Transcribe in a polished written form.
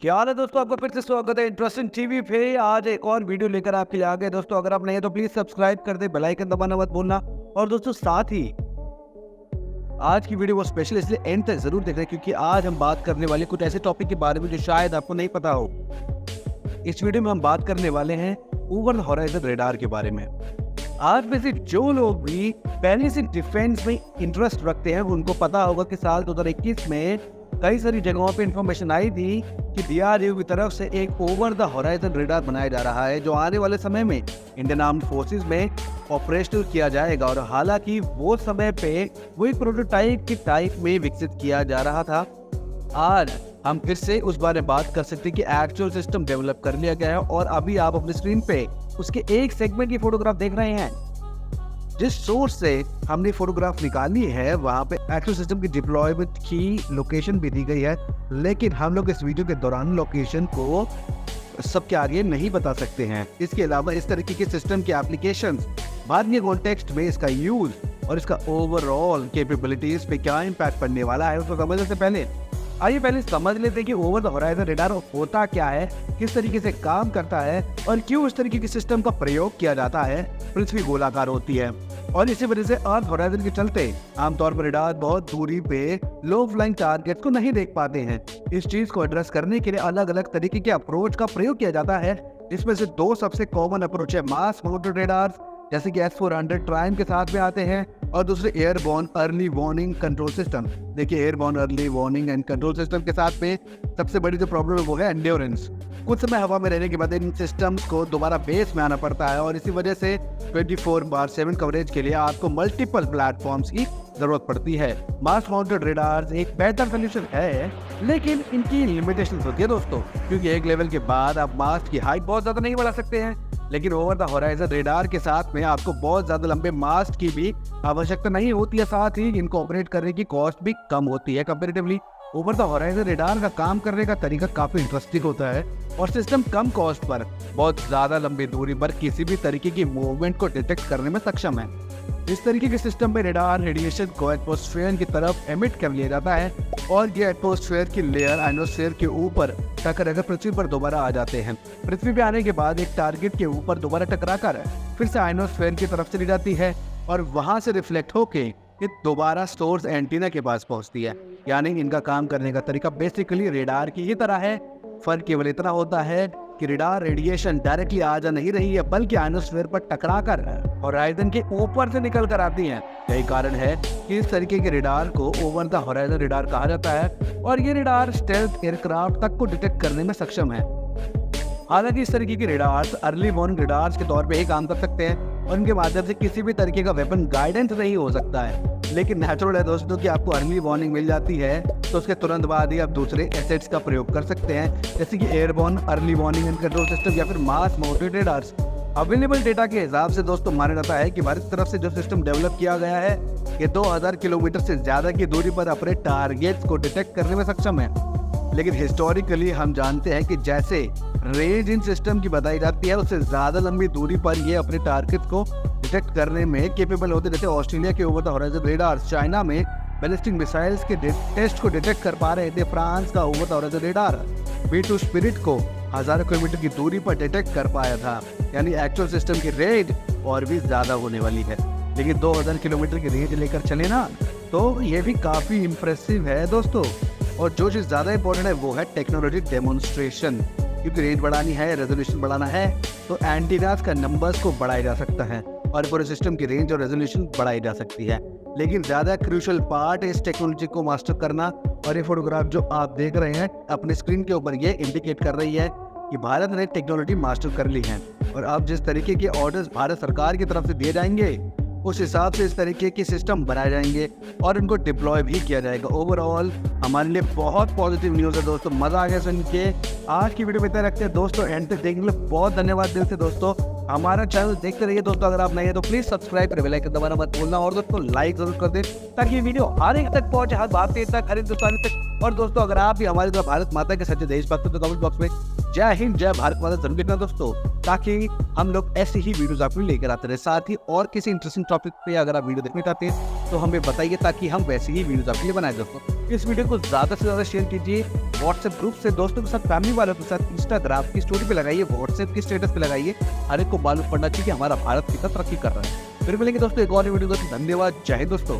क्या हाल है दोस्तों, आपका फिर से स्वागत है इंटरेस्टिंग टीवी पे। आज एक और वीडियो लेकर आपके लिए आ गए दोस्तों। अगर आप नहीं है तो प्लीज सब्सक्राइब कर दे, बेल आइकन दबाना मत भूलना। और दोस्तों साथ ही आज की वीडियो वो स्पेशल इसलिए एंड तक जरूर देख रहे हैं क्योंकि आज हम बात करने वाले कुछ ऐसे टॉपिक के बारे में जो शायद आपको नहीं पता हो। इस वीडियो में हम बात करने वाले हैं ओवर द हॉराइजन रेडार के बारे में। आज में से जो लोग भी पहले से डिफेंस में इंटरेस्ट रखते हैं उनको पता होगा कि साल 2021 में कई सारी जगहों पे इंफॉर्मेशन आई थी कि DRDO की तरफ से एक ओवर द हॉराइजन रेडार बनाया जा रहा है जो आने वाले समय में इंडियन आर्म्ड फोर्सेस में ऑपरेशनल किया जाएगा। और हालांकि वो समय पे वो एक प्रोटोटाइप के टाइप में विकसित किया जा रहा था। आज हम फिर से उस बारे में बात कर सकते हैं कि एक्चुअल सिस्टम डेवलप कर लिया गया है और अभी आप अपनी स्क्रीन पे उसके एक सेगमेंट की फोटोग्राफ देख रहे हैं। जिस सोर्स से हमने फोटोग्राफ निकाली है वहां पे एक्चुअल सिस्टम की डिप्लॉयमेंट की लोकेशन भी दी गई है, लेकिन हम लोग इस वीडियो के दौरान लोकेशन को सबके आगे नहीं बता सकते हैं। इसके अलावा इस तरीके के सिस्टम के एप्लीकेशंस, भारतीय कॉन्टेक्स्ट में इसका यूज और इसका ओवरऑल कैपेबिलिटीज पे क्या इम्पैक्ट पड़ने वाला है उसको समझने से पहले आइए पहले समझ लेते हैं कि ओवर द हॉराइजन रेडार होता क्या है, किस तरीके से काम करता है और क्यों इस तरीके के सिस्टम का प्रयोग किया जाता है। पृथ्वी गोलाकार होती है और इसी वजह से अर्थ हॉराइजन के चलते आमतौर पर रेडार बहुत दूरी पे लो फ्लाइंग टारगेट्स को नहीं देख पाते हैं। इस चीज को एड्रेस करने के लिए अलग अलग तरीके के अप्रोच का प्रयोग किया जाता है। इसमें से दो सबसे कॉमन अप्रोच है मास माउंटेड रेडार जैसे कि S-400 ट्राइम के साथ में आते हैं और दूसरे airborne early warning control system. देखिए airborne early warning and control system के साथ में सबसे बड़ी जो प्रॉब्लम है वो है एंड्योरेंस। कुछ समय हवा में रहने के बाद इन सिस्टम्स को दोबारा बेस में आना पड़ता है और इसी वजह से 24/7 कवरेज के लिए आपको मल्टीपल प्लेटफॉर्म्स की जरूरत पड़ती है। मास माउंटेड रेडार्स एक बेहतर सोल्यूशन है, लेकिन इनकी लिमिटेशंस होती है दोस्तों, क्योंकि एक लेवल के बाद आप मास्ट की हाइट बहुत ज्यादा नहीं बढ़ा सकते हैं। लेकिन ओवर द हॉराइजन रेडार के साथ में आपको बहुत ज्यादा लंबे मास्ट की भी आवश्यकता नहीं होती है, साथ ही इनको ऑपरेट करने की कॉस्ट भी कम होती है comparatively. Over the horizon radar का काम करने का तरीका काफी इंटरेस्टिंग होता है और सिस्टम कम कॉस्ट पर बहुत ज्यादा लंबी दूरी पर किसी भी तरीके की मूवमेंट को डिटेक्ट करने में सक्षम है। इस तरीके के सिस्टम में रेडार रेडिएशन को एटमॉस्फेयर की तरफ एमिट कर लिया जाता है और ये एटमॉस्फेयर की लेयर आयनोस्फेयर के ऊपर टकराकर पृथ्वी पर दोबारा आ जाते हैं। पृथ्वी पे आने के बाद एक टारगेट के ऊपर दोबारा टकराकर फिर से आयनोस्फेयर की तरफ चली जाती है और वहां से रिफ्लेक्ट होके ये दोबारा सोर्स एंटीना के पास पहुंचती है। यानी इनका काम करने का तरीका बेसिकली रेडार की ही तरह है। फर्क केवल इतना होता है कि रेडार रेडिएशन डायरेक्टली आ जा नहीं रही है बल्कि आयनोस्फेयर पर टकराकर हॉराइजन के ऊपर से निकल कर आती है। यही कारण है कि इस तरीके के रेडार को ओवर द हॉराइजन रेडार कहा जाता है और ये रेडार स्टेल्थ एयरक्राफ्ट तक को डिटेक्ट करने में सक्षम है। हालांकि इस तरीके के रेडार्स अर्ली वार्निंग रेडार्स के तौर पे ही काम कर सकते हैं और उनके माध्यम से किसी भी तरीके का वेपन गाइडेंस नहीं हो सकता है। लेकिन नेचुरल है दोस्तों कि आपको अर्ली वार्निंग मिल जाती है तो उसके तुरंत बाद ही आप दूसरे एसेट्स का प्रयोग कर सकते हैं, जैसे कि airborne early warning and control system या फिर मास माउंटेड रेडार्स। अवेलेबल डेटा के हिसाब से दोस्तों माना जाता है कि भारत की तरफ से जो सिस्टम डेवलप किया गया है ये 2000 किलोमीटर से ज्यादा की दूरी पर अपने टारगेट्स को डिटेक्ट करने में सक्षम है। लेकिन हिस्टोरिकली हम जानते हैं कि जैसे रेंज इन सिस्टम की बताई जाती है उससे ज्यादा लंबी दूरी पर ये अपने टारगेट को डिटेक्ट करने में कैपेबल होते। जैसे ऑस्ट्रेलिया के over the horizon radar China में बैलिस्टिक मिसाइल्स के टेस्ट को डिटेक्ट कर पा रहे थे। फ्रांस का over the horizon radar B2 spirit को हजारों किलोमीटर की दूरी पर डिटेक्ट कर पाया था। यानी एक्चुअल सिस्टम की रेंज और भी ज्यादा होने वाली है। लेकिन 2000 किलोमीटर की रेंज लेकर चले ना तो ये भी काफी इंप्रेसिव है दोस्तों। और जो चीज ज्यादा इंपॉर्टेंट है वो है टेक्नोलॉजी डेमोन्स्ट्रेशन, क्योंकि रेंज बढ़ानी है, रेजोल्यूशन बढ़ाना है तो एंटीनास का नंबर्स को बढ़ाया जा सकता है और पूरे सिस्टम की रेंज और रेजोल्यूशन बढ़ाई जा सकती है। लेकिन ज्यादा क्रूशियल पार्ट है इस टेक्नोलॉजी को मास्टर करना। और ये फोटोग्राफ जो आप देख रहे हैं अपने स्क्रीन के ऊपर ये इंडिकेट कर रही है कि भारत ने टेक्नोलॉजी मास्टर कर ली है और अब जिस तरीके के ऑर्डर्स भारत सरकार की तरफ से दिए जाएंगे उस हिसाब से इस तरीके के सिस्टम बनाए जाएंगे और इनको डिप्लॉय भी किया जाएगा। ओवरऑल हमारे लिए बहुत पॉजिटिव न्यूज़ है दोस्तों। मजा आ गया सुन के। आज की वीडियो में इतना रखते हैं दोस्तों, एंड तक देखने के लिए बहुत धन्यवाद दिल से दोस्तों। हमारा चैनल देखते रहिए दोस्तों। अगर आप नए हैं तो प्लीज सब्सक्राइब कर बेल आइकन दबाना मत भूलना और दोस्तों लाइक जरूर कर दें ताकि ये वीडियो हर एक तक पहुंचे, हर भारतीय तक, हर हिंदुस्तानी तक। और दोस्तों अगर आप भी हमारी तरह भारत माता के सच्चे देशभक्त हो तो कमेंट बॉक्स में जय हिंद जय भारत माता जरूर लिखना दोस्तों, ताकि हम लोग ऐसी ही वीडियोस आपको लेकर आते रहे। साथ ही और किसी इंटरेस्टिंग टॉपिक पे अगर आप वीडियो देखना चाहते हैं तो हमें बताइए ताकि हम वैसे ही वीडियोस आपके लिए बनाए दोस्तों। इस वीडियो को ज़्यादा से ज़्यादा शेयर कीजिए व्हाट्सएप ग्रुप से, दोस्तों के साथ, फैमिली वालों के साथ, इंस्टाग्राम की स्टोरी पे लगाइए, व्हाट्सएप की स्टेटस पे लगाइए। हर एक को मालूम पड़ना चाहिए कि हमारा भारत कितना तरक्की कर रहा है। फिर मिलेंगे दोस्तों एक और वीडियो को। धन्यवाद, जय हिंद दोस्तों।